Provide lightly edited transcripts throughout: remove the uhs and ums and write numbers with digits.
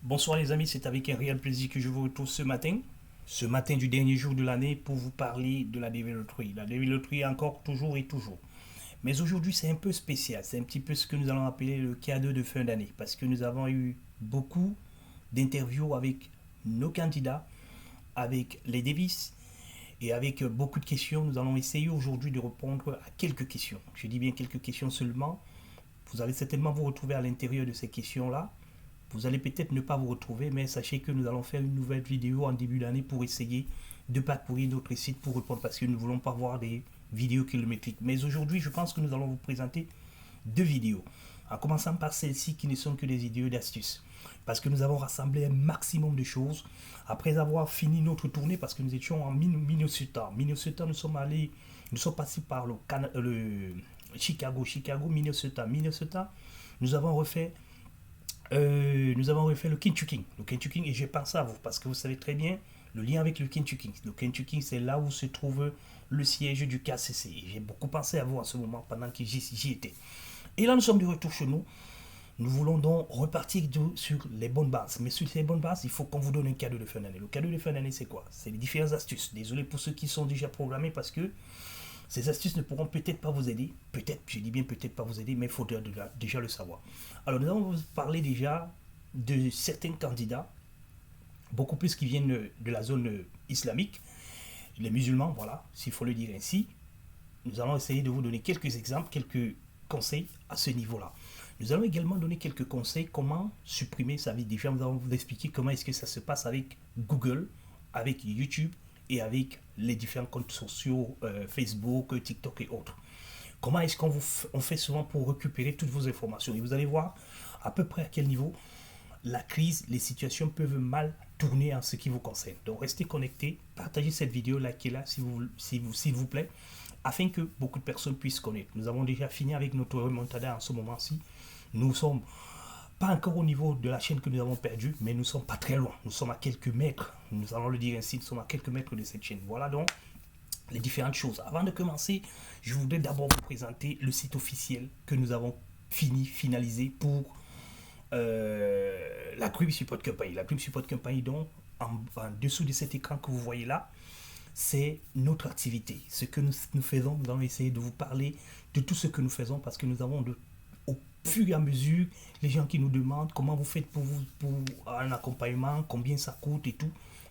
Bonsoir les amis, c'est avec un réel plaisir que je vous retrouve ce matin du dernier jour de l'année pour vous parler de la développerie. La développerie encore, toujours et toujours. Mais aujourd'hui c'est un peu spécial, c'est un petit peu ce que nous allons appeler le cadeau de fin d'année parce que nous avons eu beaucoup d'interviews avec nos candidats, avec les Davis et avec beaucoup de questions. Nous allons essayer aujourd'hui de répondre à quelques questions. Je dis bien quelques questions seulement. Vous allez certainement vous retrouver à l'intérieur de ces questions-là. Vous allez peut-être ne pas vous retrouver, mais sachez que nous allons faire une nouvelle vidéo en début d'année pour essayer de parcourir notre site pour répondre parce que nous ne voulons pas voir des vidéos kilométriques. Mais aujourd'hui, je pense que nous allons vous présenter deux vidéos. En commençant par celle-ci qui ne sont que des vidéos d'astuces. Parce que nous avons rassemblé un maximum de choses. Après avoir fini notre tournée, parce que nous étions en Minnesota. Minnesota, nous sommes passés par le Chicago, Minnesota. Nous avons refait le Kentucky. Le Kentucky, et j'ai pensé à vous parce que vous savez très bien le lien avec le Kentucky. Le Kentucky, c'est là où se trouve le siège du KCC. Et j'ai beaucoup pensé à vous en ce moment pendant que j'y étais. Et là, nous sommes de retour chez nous. Nous voulons donc repartir sur les bonnes bases. Mais sur ces bonnes bases, il faut qu'on vous donne un cadeau de fin d'année. Le cadeau de fin d'année, c'est quoi? C'est les différentes astuces. Désolé pour ceux qui sont déjà programmés parce que ces astuces ne pourront peut-être pas vous aider. Peut-être, je dis bien peut-être pas vous aider, mais il faudra déjà le savoir. Alors, nous allons vous parler déjà de certains candidats, beaucoup plus qui viennent de la zone islamique, les musulmans, voilà, s'il faut le dire ainsi. Nous allons essayer de vous donner quelques exemples, quelques conseils à ce niveau-là. Nous allons également donner quelques conseils comment supprimer sa vie. Déjà, nous allons vous expliquer comment est-ce que ça se passe avec Google, avec YouTube et avec les différents comptes sociaux, Facebook, TikTok et autres. Comment est-ce on fait souvent pour récupérer toutes vos informations. Et vous allez voir à peu près à quel niveau la crise, les situations peuvent mal tourner en ce qui vous concerne. Donc restez connectés, partagez cette vidéo, likez-la s'il vous plaît, afin que beaucoup de personnes puissent connaître. Nous avons déjà fini avec notre remontada en ce moment-ci. Nous sommes pas encore au niveau de la chaîne que nous avons perdue, mais nous sommes pas très loin. Nous sommes à quelques mètres, nous allons le dire ainsi, nous sommes à quelques mètres de cette chaîne. Voilà donc les différentes choses. Avant de commencer, je voudrais d'abord vous présenter le site officiel que nous avons finalisé pour la Group Support Company. La Group Support Company, donc, en dessous de cet écran que vous voyez là, c'est notre activité. Ce que nous faisons, nous allons essayer de vous parler de tout ce que nous faisons parce que nous avons au fur et à mesure les gens qui nous demandent comment vous faites pour un accompagnement, combien ça coûte et tout.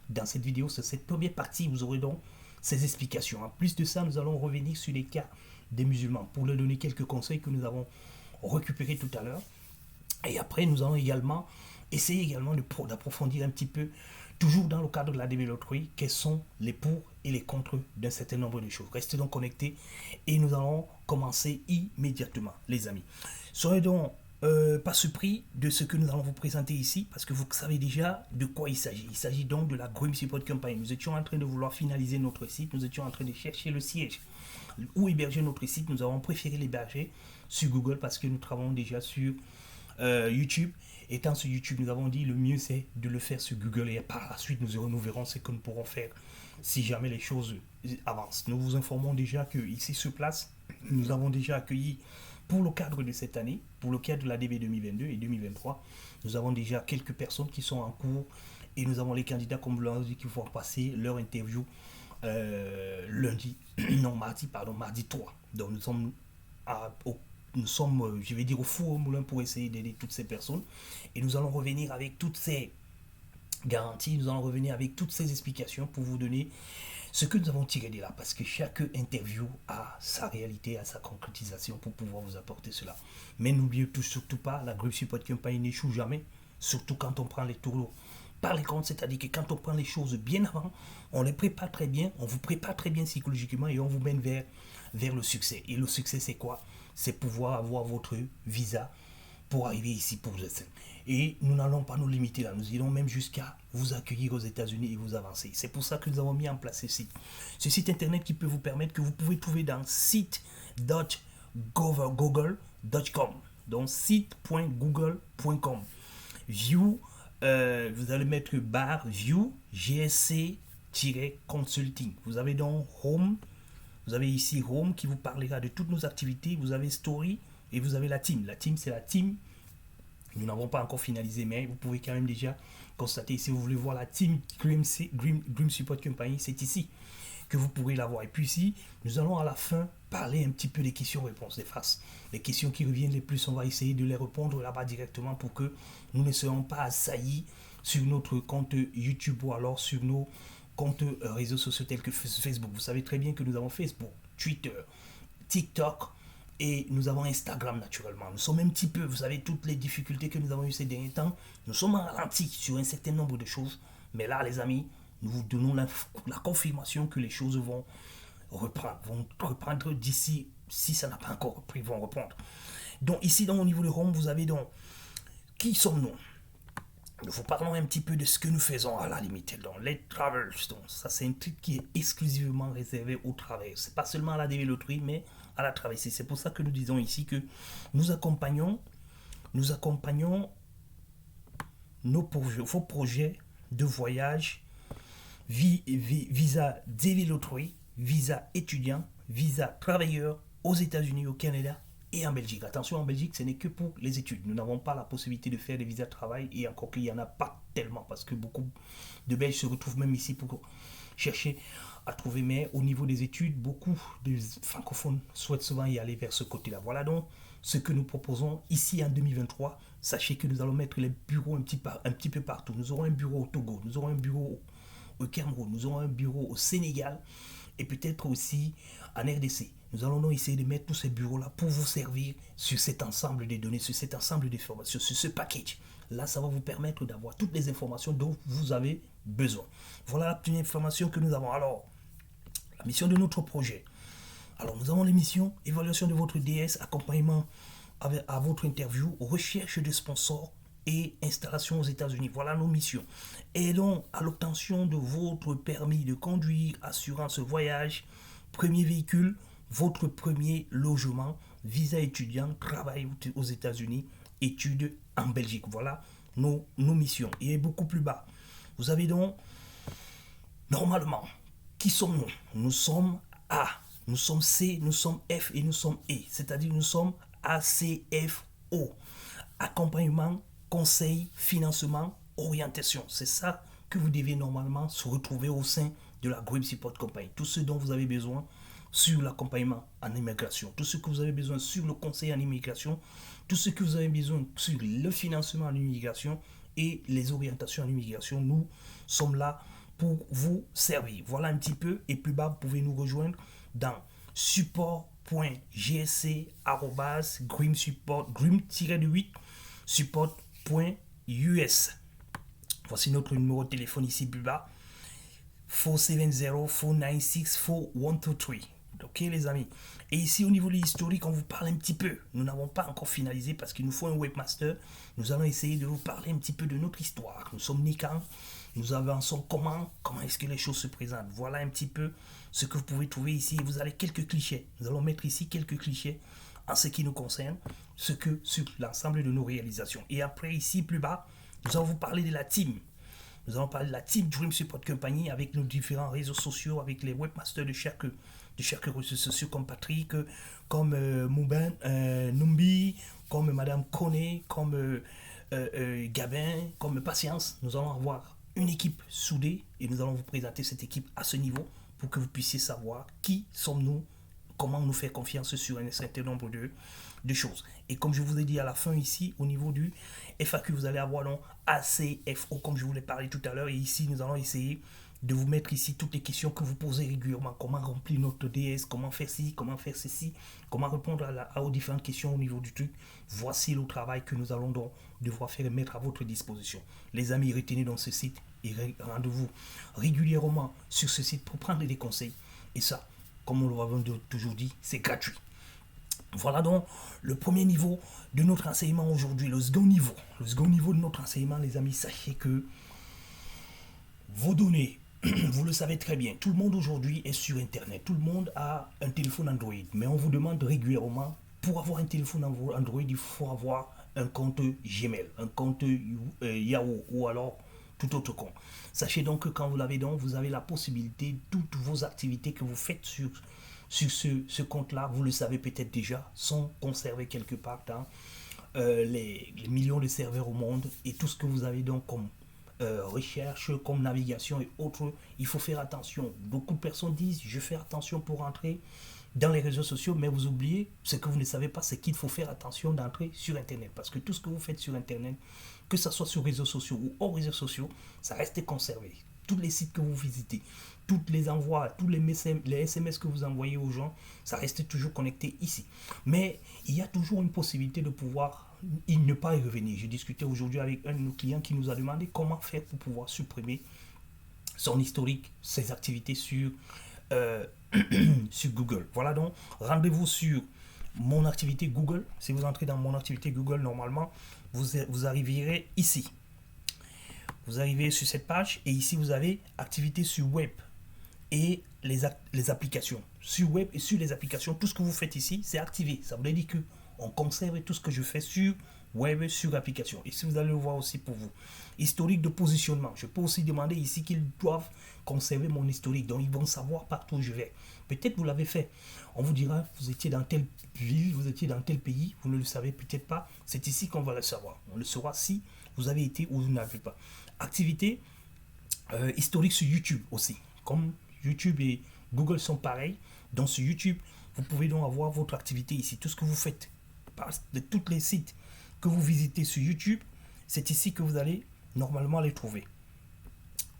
Dans cette vidéo, c'est cette première partie, vous aurez donc ces explications. En plus de ça, nous allons revenir sur les cas des musulmans pour leur donner quelques conseils que nous avons récupérés tout à l'heure. Et après, nous allons également essayer également d'approfondir un petit peu, toujours dans le cadre de la développerie, quels sont les pour et les contre d'un certain nombre de choses. Restez donc connectés et nous allons commencer immédiatement, les amis. Soyez donc pas surpris de ce que nous allons vous présenter ici, parce que vous savez déjà de quoi il s'agit. Il s'agit donc de la Grim Support Company. Nous étions en train de vouloir finaliser notre site, nous étions en train de chercher le siège où héberger notre site. Nous avons préféré l'héberger sur Google parce que nous travaillons déjà sur YouTube. Étant sur YouTube, nous avons dit le mieux c'est de le faire sur Google et par la suite nous verrons ce que nous pourrons faire si jamais les choses avancent. Nous vous informons déjà que ici sur place, nous avons déjà accueilli pour le cadre de cette année, pour le cadre de la DB 2022 et 2023, nous avons déjà quelques personnes qui sont en cours et nous avons les candidats comme vous l'avez dit qui vont passer leur interview mardi 3. Donc nous sommes je vais dire, au four au moulin pour essayer d'aider toutes ces personnes. Et nous allons revenir avec toutes ces garanties, nous allons revenir avec toutes ces explications pour vous donner ce que nous avons tiré de là. Parce que chaque interview a sa réalité, a sa concrétisation pour pouvoir vous apporter cela. Mais n'oubliez surtout pas, la Group Support Company n'échoue jamais, surtout quand on prend les tours par les comptes, c'est-à-dire que quand on prend les choses bien avant, on les prépare très bien, on vous prépare très bien psychologiquement et on vous mène vers le succès. Et le succès, c'est quoi? C'est pouvoir avoir votre visa pour arriver ici pour vous être. Et nous n'allons pas nous limiter là, nous irons même jusqu'à vous accueillir aux États-Unis et vous avancer. C'est pour ça que nous avons mis en place ce site internet qui peut vous permettre, que vous pouvez trouver dans site.google.com. Donc site.google.com. View, vous allez mettre barre View GSC-Consulting. Vous avez donc Home. Vous avez ici Home qui vous parlera de toutes nos activités. Vous avez Story et vous avez la team. La team, c'est la team Nous n'avons pas encore finalisé, mais vous pouvez quand même déjà constater, si vous voulez voir la team Grim Support Company, c'est ici que vous pourrez la voir. Et puis ici, nous allons à la fin parler un petit peu des questions-réponses des faces. Les questions qui reviennent les plus, on va essayer de les répondre là-bas directement pour que nous ne soyons pas assaillis sur notre compte YouTube ou alors sur nos comptes réseaux sociaux tels que Facebook. Vous savez très bien que nous avons Facebook, Twitter, TikTok, et nous avons Instagram naturellement. Nous sommes un petit peu, vous savez, toutes les difficultés que nous avons eues ces derniers temps, nous sommes en ralenti sur un certain nombre de choses. Mais là, les amis, nous vous donnons la confirmation que les choses vont reprendre d'ici, si ça n'a pas encore repris, vont reprendre. Donc ici, au niveau de Rome, vous avez donc, qui sommes-nous? Nous vous parlons un petit peu de ce que nous faisons à la limite. Donc, les travels, donc, ça c'est un truc qui est exclusivement réservé aux travers. C'est pas seulement à la dévéloterie, mais à la traversée. C'est pour ça que nous disons ici que nous accompagnons vos projets de voyage, visa dévéloterie, visa étudiant, visa travailleur aux États-Unis, au Canada et en Belgique. Attention, en Belgique, ce n'est que pour les études. Nous n'avons pas la possibilité de faire des visas de travail et encore qu'il n'y en a pas tellement parce que beaucoup de Belges se retrouvent même ici pour chercher à trouver. Mais au niveau des études, beaucoup de francophones souhaitent souvent y aller vers ce côté-là. Voilà donc ce que nous proposons ici en 2023. Sachez que nous allons mettre les bureaux un petit peu partout. Nous aurons un bureau au Togo, nous aurons un bureau au Cameroun, nous aurons un bureau au Sénégal et peut-être aussi en RDC. Nous allons donc essayer de mettre tous ces bureaux-là pour vous servir sur cet ensemble de données, sur cet ensemble d'informations, sur ce package. Là, ça va vous permettre d'avoir toutes les informations dont vous avez besoin. Voilà la première information que nous avons. Alors, la mission de notre projet. Alors, nous avons les missions, évaluation de votre DS, accompagnement à votre interview, recherche de sponsors et installation aux États-Unis. Voilà nos missions. Aidons à l'obtention de votre permis de conduire, assurance voyage, premier véhicule, votre premier logement, visa étudiant, travail aux États-Unis, études en Belgique. Voilà nos missions. Et beaucoup plus bas, vous avez donc, normalement, qui sommes-nous? Nous sommes A, nous sommes C, nous sommes F et nous sommes E. C'est-à-dire nous sommes ACFO. Accompagnement, conseil, financement, orientation. C'est ça que vous devez normalement se retrouver au sein de la Grim Support Company. Tout ce dont vous avez besoin sur l'accompagnement en immigration, tout ce que vous avez besoin sur le conseil en immigration, tout ce que vous avez besoin sur le financement en immigration et les orientations en immigration, nous sommes là pour vous servir. Voilà un petit peu. Et plus bas, vous pouvez nous rejoindre dans support.gsc@grim-support.us. Voici notre numéro de téléphone ici plus bas. 470-496-4123. Ok les amis. Et ici au niveau de l'historique, on vous parle un petit peu. Nous n'avons pas encore finalisé parce qu'il nous faut un webmaster. Nous allons essayer de vous parler un petit peu de notre histoire. Nous sommes nés quand, nous avançons comment est-ce que les choses se présentent. Voilà un petit peu ce que vous pouvez trouver ici. Vous avez quelques clichés. Nous allons mettre ici quelques clichés en ce qui nous concerne, ce que sur l'ensemble de nos réalisations. Et après ici plus bas, nous allons vous parler de la team. Nous allons parler de la Team Dream Support Company avec nos différents réseaux sociaux, avec les webmasters de chaque réseau social comme Patrick, comme Mouben, Numbi, comme Madame Kone, comme Gabin, comme Patience. Nous allons avoir une équipe soudée et nous allons vous présenter cette équipe à ce niveau pour que vous puissiez savoir qui sommes-nous, comment nous faire confiance sur un certain nombre de choses. Et comme je vous ai dit à la fin ici, au niveau du FAQ, vous allez avoir donc ACFO, comme je vous l'ai parlé tout à l'heure. Et ici, nous allons essayer de vous mettre ici toutes les questions que vous posez régulièrement. Comment remplir notre DS, comment faire ci, comment faire ceci, comment répondre aux différentes questions au niveau du truc. Voici le travail que nous allons donc devoir faire et mettre à votre disposition. Les amis, retenez dans ce site et rendez-vous régulièrement sur ce site pour prendre des conseils. Et ça, comme on l'avait toujours dit, c'est gratuit. Voilà donc le premier niveau de notre enseignement aujourd'hui. Le second niveau de notre enseignement, les amis, sachez que vos données, vous le savez très bien, tout le monde aujourd'hui est sur Internet. Tout le monde a un téléphone Android. Mais on vous demande régulièrement, pour avoir un téléphone Android, il faut avoir un compte Gmail, un compte Yahoo ou alors tout autre compte. Sachez donc que quand vous l'avez donc, vous avez la possibilité, toutes vos activités que vous faites sur ce compte-là, vous le savez peut-être déjà, sont conservés quelque part dans les millions de serveurs au monde et tout ce que vous avez donc comme recherche, comme navigation et autres. Il faut faire attention. Beaucoup de personnes disent je fais attention pour entrer dans les réseaux sociaux, mais vous oubliez, ce que vous ne savez pas, c'est qu'il faut faire attention d'entrer sur Internet. Parce que tout ce que vous faites sur Internet, que ce soit sur réseaux sociaux ou hors réseaux sociaux, ça reste conservé. Tous les sites que vous visitez, tous les envois, tous les SMS que vous envoyez aux gens, ça reste toujours connecté ici. Mais il y a toujours une possibilité de pouvoir ne pas y revenir. J'ai discuté aujourd'hui avec un de nos clients qui nous a demandé comment faire pour pouvoir supprimer son historique, ses activités euh, sur Google. Voilà donc, rendez-vous sur mon activité Google. Si vous entrez dans mon activité Google, normalement, vous arriverez ici. Vous arrivez sur cette page et ici, vous avez activité sur web et les applications. Sur web et sur les applications, tout ce que vous faites ici, c'est activé. Ça veut dire que on conserve tout ce que je fais sur web, sur application. Ici, vous allez le voir aussi pour vous. Historique de positionnement. Je peux aussi demander ici qu'ils doivent conserver mon historique. Donc, ils vont savoir partout où je vais. Peut-être vous l'avez fait. On vous dira, vous étiez dans telle ville, vous étiez dans tel pays. Vous ne le savez peut-être pas. C'est ici qu'on va le savoir. On le saura si vous avez été ou vous n'avez pas. Activité historique sur YouTube aussi. Comme YouTube et Google sont pareils, donc sur YouTube, vous pouvez donc avoir votre activité ici. Tout ce que vous faites de tous les sites que vous visitez sur YouTube, c'est ici que vous allez normalement les trouver.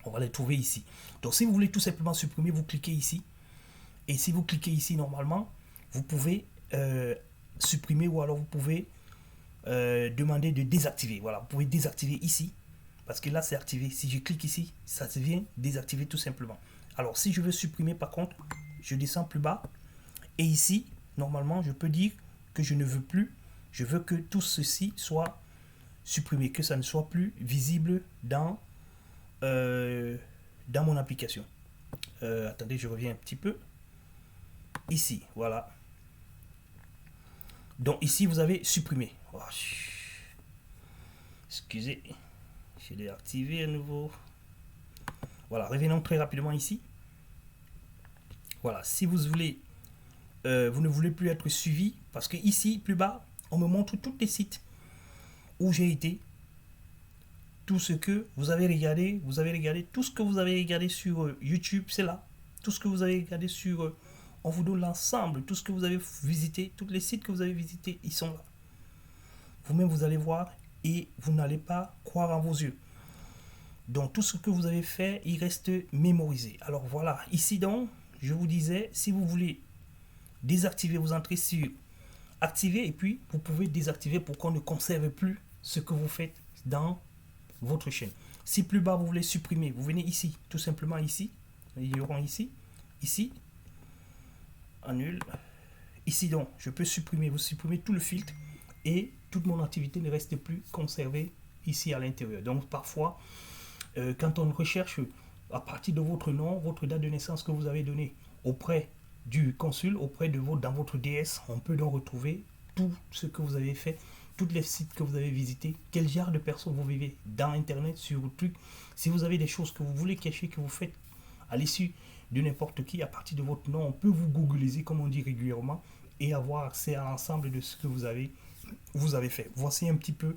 On va les trouver ici. Donc si vous voulez tout simplement supprimer, vous cliquez ici. Et si vous cliquez ici normalement, vous pouvez supprimer ou alors vous pouvez demander de désactiver. Voilà, vous pouvez désactiver ici. Parce que là, c'est activé. Si je clique ici, ça se vient désactiver tout simplement. Alors, si je veux supprimer, par contre, je descends plus bas. Et ici, normalement, je peux dire que je ne veux plus. Je veux que tout ceci soit supprimé, que ça ne soit plus visible dans mon application. Attendez, je reviens un petit peu. Ici, voilà. Donc, ici, vous avez supprimé. Oh, excusez. Je l'ai activé à nouveau. Voilà, revenons très rapidement ici. Voilà, si vous voulez, vous ne voulez plus être suivi, parce que ici, plus bas, on me montre tous les sites où j'ai été, tout ce que vous avez regardé, tout ce que vous avez regardé sur YouTube, c'est là. Tout ce que vous avez regardé sur, on vous donne l'ensemble, tout ce que vous avez visité, tous les sites que vous avez visités, ils sont là. Vous-même, vous allez voir et vous n'allez pas croire en vos yeux. Donc tout ce que vous avez fait, il reste mémorisé. Alors voilà, ici donc, je vous disais, si vous voulez désactiver, vous entrez sur activer et puis vous pouvez désactiver pour qu'on ne conserve plus ce que vous faites dans votre chaîne. Si plus bas vous voulez supprimer, vous venez ici, tout simplement ici, il y aura ici, annule. Ici donc, je peux supprimer, vous supprimez tout le filtre et toute mon activité ne reste plus conservée ici à l'intérieur. Donc parfois, quand on recherche à partir de votre nom, votre date de naissance que vous avez donné auprès du consul, dans votre DS, on peut donc retrouver tout ce que vous avez fait, tous les sites que vous avez visités, quel genre de personnes vous vivez dans Internet, sur le truc. Si vous avez des choses que vous voulez cacher, que vous faites à l'issue de n'importe qui, à partir de votre nom, on peut vous googliser, comme on dit régulièrement, et avoir accès à l'ensemble de ce que vous avez fait. Voici un petit peu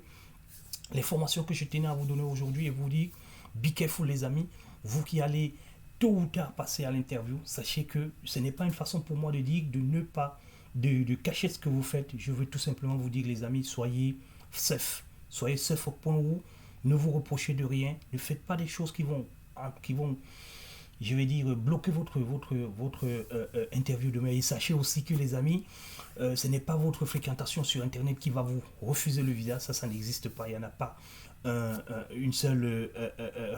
les formations que je tenais à vous donner aujourd'hui et vous dire, be careful les amis, vous qui allez tôt ou tard passer à l'interview, sachez que ce n'est pas une façon pour moi de dire de ne pas de cacher ce que vous faites. Je veux tout simplement vous dire les amis, soyez safe au point où ne vous reprochez de rien, ne faites pas des choses qui vont je vais dire bloquer votre interview demain. Et sachez aussi que les amis, ce n'est pas votre fréquentation sur internet qui va vous refuser le visa, ça n'existe pas, il n'y en a pas une seule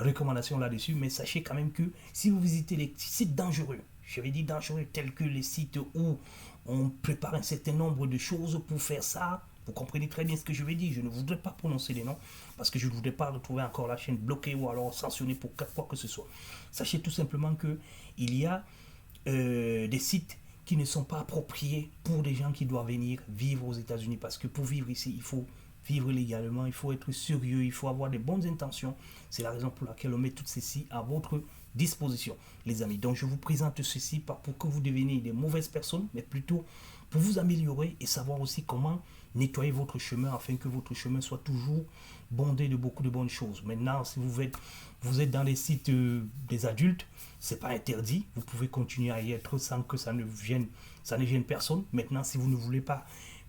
recommandation là-dessus, mais sachez quand même que si vous visitez les sites dangereux, je vais dire dangereux, tels que les sites où on prépare un certain nombre de choses pour faire ça, vous comprenez très bien ce que je vais dire, je ne voudrais pas prononcer les noms, parce que je ne voudrais pas retrouver encore la chaîne bloquée ou alors sanctionnée pour quoi que ce soit. Sachez tout simplement que il y a des sites qui ne sont pas appropriés pour des gens qui doivent venir vivre aux États-Unis, parce que pour vivre ici, il faut vivre légalement, il faut être sérieux, il faut avoir des bonnes intentions. C'est la raison pour laquelle on met tout ceci à votre disposition, les amis. Donc je vous présente ceci pas pour que vous deveniez des mauvaises personnes, mais plutôt pour vous améliorer et savoir aussi comment nettoyer votre chemin afin que votre chemin soit toujours bondé de beaucoup de bonnes choses. Maintenant, si vous êtes dans les sites des adultes, c'est pas interdit. Vous pouvez continuer à y être sans que ça ne gêne personne. Maintenant, si vous ne voulez pas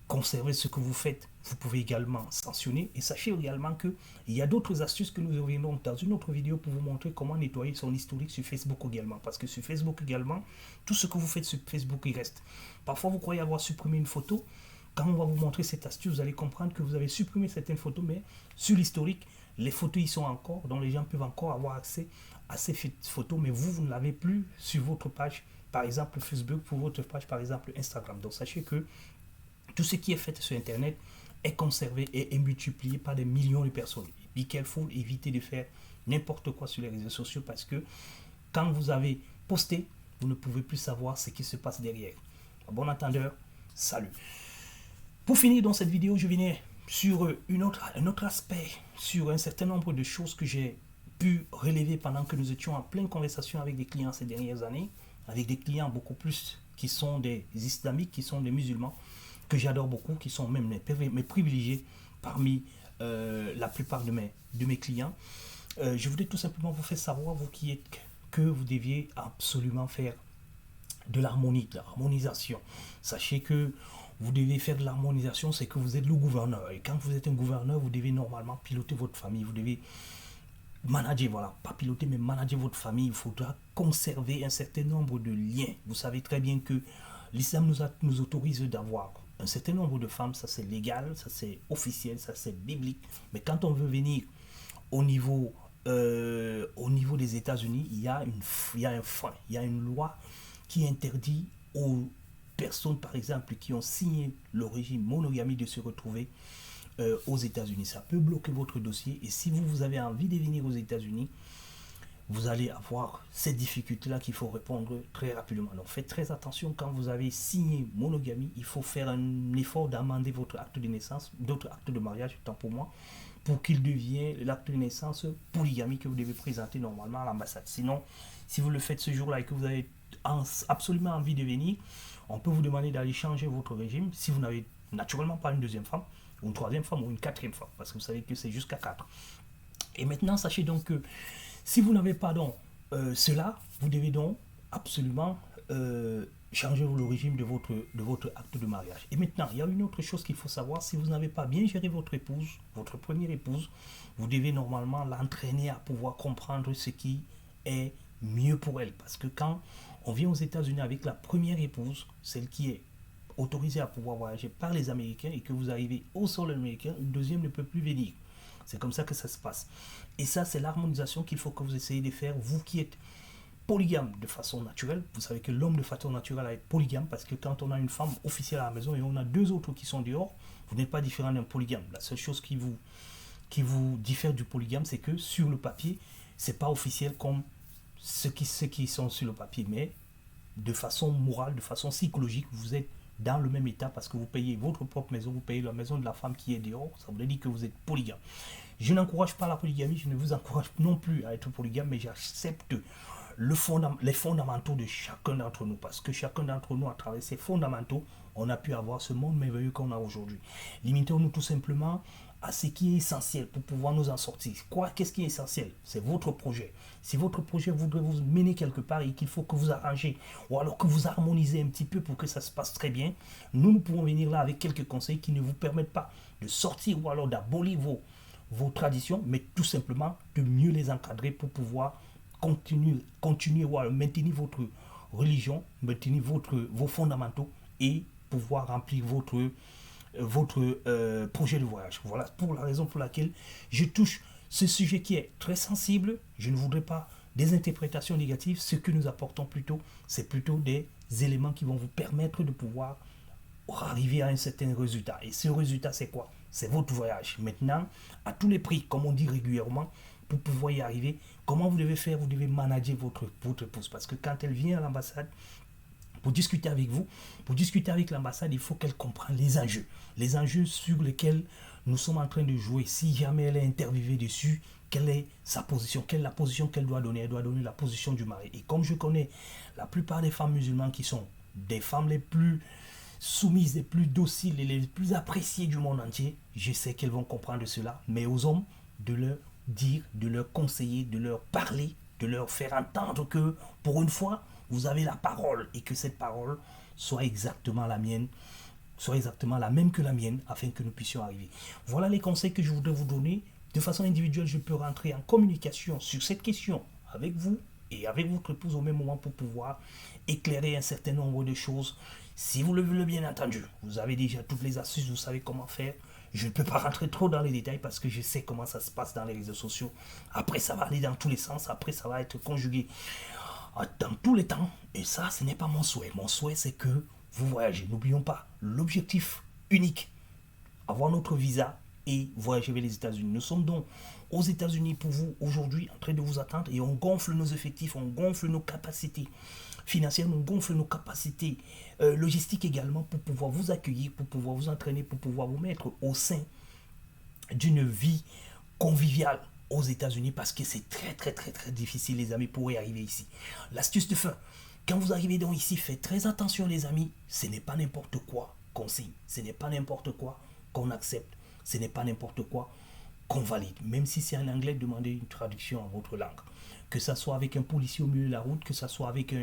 conserver ce que vous faites, vous pouvez également sanctionner. Et sachez également qu'il y a d'autres astuces que nous reviendrons dans une autre vidéo pour vous montrer comment nettoyer son historique sur Facebook également. Parce que sur Facebook également, tout ce que vous faites sur Facebook, il reste. Parfois, vous croyez avoir supprimé une photo. Quand on va vous montrer cette astuce, vous allez comprendre que vous avez supprimé certaines photos, mais sur l'historique, les photos y sont encore, donc les gens peuvent encore avoir accès à ces photos, mais vous ne l'avez plus sur votre page, par exemple Facebook, pour votre page, par exemple Instagram. Donc sachez que tout ce qui est fait sur Internet est conservé et est multiplié par des millions de personnes. Be careful, évitez de faire n'importe quoi sur les réseaux sociaux parce que quand vous avez posté, vous ne pouvez plus savoir ce qui se passe derrière. Bon entendeur, salut. Pour finir dans cette vidéo, je venais sur un autre aspect, sur un certain nombre de choses que j'ai pu relever pendant que nous étions en pleine conversation avec des clients ces dernières années, avec des clients beaucoup plus qui sont des islamiques, qui sont des musulmans, que j'adore beaucoup, qui sont même mes privilégiés parmi la plupart de mes clients. Je voudrais tout simplement vous faire savoir, vous qui êtes, que vous deviez absolument faire de l'harmonie, de l'harmonisation. Sachez que vous devez faire de l'harmonisation, c'est que vous êtes le gouverneur. Et quand vous êtes un gouverneur, vous devez normalement piloter votre famille. Vous devez manager, voilà, pas piloter, mais manager votre famille. Il faudra conserver un certain nombre de liens. Vous savez très bien que l'islam nous autorise d'avoir un certain nombre de femmes, ça c'est légal, ça c'est officiel, ça c'est biblique. Mais quand on veut venir au niveau des États-Unis, il y a un frein, il y a une loi qui interdit aux personnes, par exemple, qui ont signé le régime monogamie de se retrouver aux États-Unis. Ça peut bloquer votre dossier et si vous avez envie de venir aux États-Unis, vous allez avoir cette difficulté-là qu'il faut répondre très rapidement. Donc faites très attention quand vous avez signé monogamie. Il faut faire un effort d'amender votre acte de naissance, d'autres actes de mariage, tant pour moi, pour qu'il devienne l'acte de naissance polygamie que vous devez présenter normalement à l'ambassade. Sinon, si vous le faites ce jour-là et que vous avez absolument envie de venir, on peut vous demander d'aller changer votre régime si vous n'avez naturellement pas une deuxième femme, ou une troisième femme, ou une quatrième femme, parce que vous savez que c'est jusqu'à 4. Et maintenant, sachez donc que si vous n'avez pas donc cela, vous devez donc absolument changer le régime de votre acte de mariage. Et maintenant, il y a une autre chose qu'il faut savoir. Si vous n'avez pas bien géré votre épouse, votre première épouse, vous devez normalement l'entraîner à pouvoir comprendre ce qui est mieux pour elle. Parce que quand on vient aux États-Unis avec la première épouse, celle qui est autorisée à pouvoir voyager par les Américains, et que vous arrivez au sol américain, une deuxième ne peut plus venir. C'est comme ça que ça se passe. Et ça, c'est l'harmonisation qu'il faut que vous essayez de faire, vous qui êtes polygame de façon naturelle. Vous savez que l'homme de façon naturelle est polygame parce que quand on a une femme officielle à la maison et on a deux autres qui sont dehors, vous n'êtes pas différent d'un polygame. La seule chose qui vous diffère du polygame, c'est que sur le papier, c'est pas officiel comme ceux qui sont sur le papier, mais de façon morale, de façon psychologique, vous êtes dans le même état parce que vous payez votre propre maison, vous payez la maison de la femme qui est dehors, ça veut dire que vous êtes polygame. Je n'encourage pas la polygamie, je ne vous encourage non plus à être polygame, mais j'accepte les fondamentaux de chacun d'entre nous, parce que chacun d'entre nous, à travers ces fondamentaux, on a pu avoir ce monde merveilleux qu'on a aujourd'hui. Limitons-nous tout simplement à ce qui est essentiel pour pouvoir nous en sortir. Qu'est-ce qui est essentiel? C'est votre projet. Si votre projet voudrait vous mener quelque part et qu'il faut que vous arrangez ou alors que vous harmonisez un petit peu pour que ça se passe très bien, nous pouvons venir là avec quelques conseils qui ne vous permettent pas de sortir ou alors d'abolir vos traditions, mais tout simplement de mieux les encadrer pour pouvoir continuer ou alors maintenir votre religion, maintenir vos fondamentaux et pouvoir remplir votre projet de voyage. Voilà pour la raison pour laquelle je touche ce sujet qui est très sensible. Je ne voudrais pas des interprétations négatives. Ce que nous apportons plutôt, c'est plutôt des éléments qui vont vous permettre de pouvoir arriver à un certain résultat. Et ce résultat, c'est quoi? C'est votre voyage. Maintenant, à tous les prix, comme on dit régulièrement, pour pouvoir y arriver, comment vous devez faire? Vous devez manager votre épouse. Parce que quand elle vient à l'ambassade, pour discuter avec vous, pour discuter avec l'ambassade, il faut qu'elle comprenne les enjeux sur lesquels nous sommes en train de jouer. Si jamais elle est interviewée dessus, quelle est sa position, quelle est la position qu'elle doit donner? Elle doit donner la position du mari. Et comme je connais la plupart des femmes musulmanes qui sont des femmes les plus soumises, les plus dociles et les plus appréciées du monde entier, je sais qu'elles vont comprendre cela, mais aux hommes, de leur dire, de leur conseiller, de leur parler, de leur faire entendre que, pour une fois, vous avez la parole et que cette parole soit exactement la mienne, soit exactement la même que la mienne, afin que nous puissions arriver. Voilà les conseils que je voudrais vous donner. De façon individuelle, je peux rentrer en communication sur cette question avec vous et avec votre épouse au même moment pour pouvoir éclairer un certain nombre de choses. Si vous le voulez, bien entendu, vous avez déjà toutes les astuces, vous savez comment faire. Je ne peux pas rentrer trop dans les détails parce que je sais comment ça se passe dans les réseaux sociaux. Après, ça va aller dans tous les sens. Après, ça va être conjugué dans tous les temps. Et ça, ce n'est pas mon souhait. Mon souhait, c'est que vous voyagez. N'oublions pas l'objectif unique, avoir notre visa et voyager vers les États-Unis. Nous sommes donc aux États-Unis pour vous aujourd'hui en train de vous attendre et on gonfle nos effectifs, on gonfle nos capacités financières, on gonfle nos capacités logistiques également pour pouvoir vous accueillir, pour pouvoir vous entraîner, pour pouvoir vous mettre au sein d'une vie conviviale aux États-Unis parce que c'est très très très très difficile les amis pour y arriver ici. L'astuce de fin, quand vous arrivez donc ici, faites très attention les amis, ce n'est pas n'importe quoi qu'on signe, ce n'est pas n'importe quoi qu'on accepte, ce n'est pas n'importe quoi qu'on valide. Même si c'est en anglais, demandez une traduction en votre langue. Que ça soit avec un policier au milieu de la route, que ça soit avec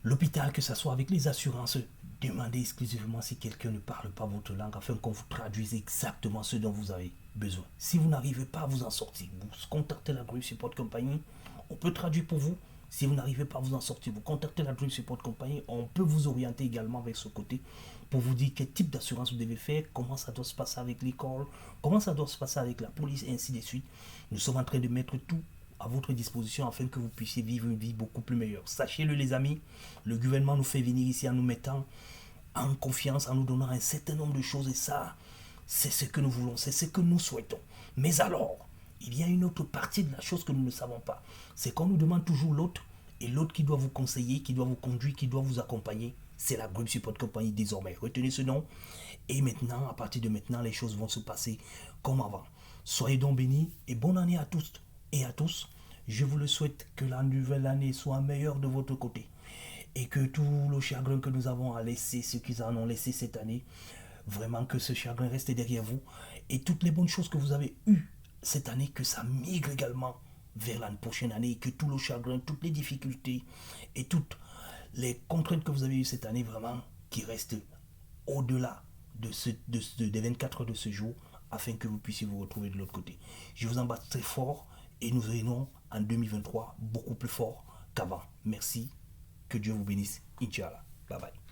l'hôpital, que ça soit avec les assurances, demandez exclusivement si quelqu'un ne parle pas votre langue afin qu'on vous traduise exactement ce dont vous avez besoin. Si vous n'arrivez pas à vous en sortir, vous contactez la Dream Support Company, on peut traduire pour vous. Si vous n'arrivez pas à vous en sortir, vous contactez la Dream Support Company, on peut vous orienter également vers ce côté pour vous dire quel type d'assurance vous devez faire, comment ça doit se passer avec l'école, comment ça doit se passer avec la police et ainsi de suite. Nous sommes en train de mettre tout à votre disposition afin que vous puissiez vivre une vie beaucoup plus meilleure. Sachez-le les amis, le gouvernement nous fait venir ici en nous mettant en confiance, en nous donnant un certain nombre de choses et ça, c'est ce que nous voulons, c'est ce que nous souhaitons. Mais alors, il y a une autre partie de la chose que nous ne savons pas. C'est qu'on nous demande toujours l'autre et l'autre qui doit vous conseiller, qui doit vous conduire, qui doit vous accompagner. C'est la Dream Support Company désormais. Retenez ce nom. Et maintenant, à partir de maintenant, les choses vont se passer comme avant. Soyez donc bénis et bonne année à tous et à tous. Je vous le souhaite que la nouvelle année soit meilleure de votre côté. Et que tout le chagrin que nous avons à laisser, ceux qui en ont laissé cette année, vraiment que ce chagrin reste derrière vous. Et toutes les bonnes choses que vous avez eues cette année, que ça migre également vers la prochaine année. Et que tout le chagrin, toutes les difficultés et toutes les contraintes que vous avez eues cette année, vraiment, qui restent au-delà des 24 heures de ce jour, afin que vous puissiez vous retrouver de l'autre côté. Je vous embrasse très fort et nous revenons en 2023 beaucoup plus fort qu'avant. Merci, que Dieu vous bénisse. Inch'Allah. Bye bye.